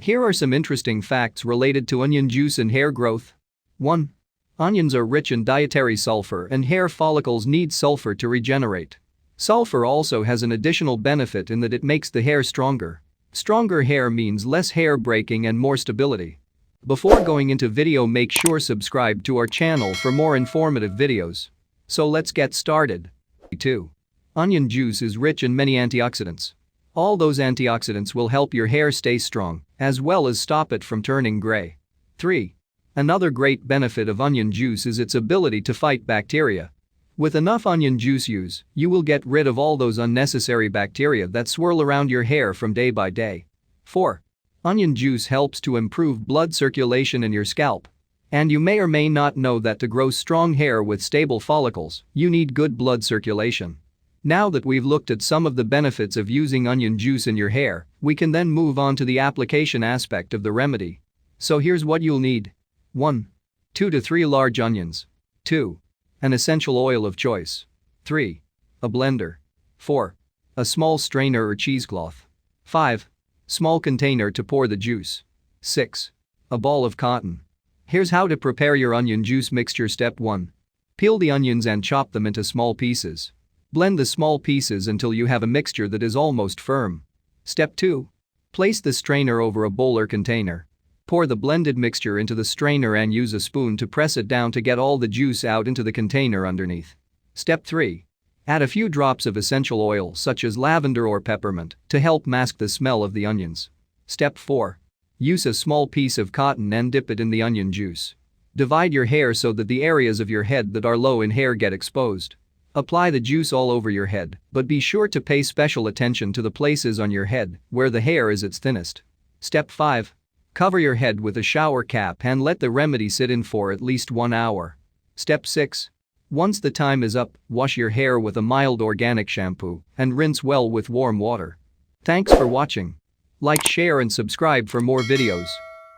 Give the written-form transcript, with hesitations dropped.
Here are some interesting facts related to onion juice and hair growth. 1. Onions are rich in dietary sulfur and hair follicles need sulfur to regenerate. Sulfur also has an additional benefit in that it makes the hair stronger. Stronger hair means less hair breaking and more stability. Before going into video, make sure subscribe to our channel for more informative videos. So let's get started. 2. Onion juice is rich in many antioxidants. All those antioxidants will help your hair stay strong, as well as stop it from turning gray. 3. Another great benefit of onion juice is its ability to fight bacteria. With enough onion juice use, you will get rid of all those unnecessary bacteria that swirl around your hair from day by day. 4. Onion juice helps to improve blood circulation in your scalp. And you may or may not know that to grow strong hair with stable follicles, you need good blood circulation. Now that we've looked at some of the benefits of using onion juice in your hair, we can then move on to the application aspect of the remedy. So here's what you'll need. 1. 2 to 3 large onions. 2. An essential oil of choice. 3. A blender. 4. A small strainer or cheesecloth. 5. Small container to pour the juice. 6. A ball of cotton. Here's how to prepare your onion juice mixture. Step 1. Peel the onions and chop them into small pieces. Blend the small pieces until you have a mixture that is almost firm. Step 2. Place the strainer over a bowl or container. Pour the blended mixture into the strainer and use a spoon to press it down to get all the juice out into the container underneath. Step 3. Add a few drops of essential oil such as lavender or peppermint to help mask the smell of the onions. Step 4. Use a small piece of cotton and dip it in the onion juice. Divide your hair so that the areas of your head that are low in hair get exposed. Apply the juice all over your head, but be sure to pay special attention to the places on your head where the hair is its thinnest. Step 5. Cover your head with a shower cap and let the remedy sit in for at least 1 hour. Step 6. Once the time is up, wash your hair with a mild organic shampoo and rinse well with warm water. Thanks for watching. Like, share and subscribe for more videos.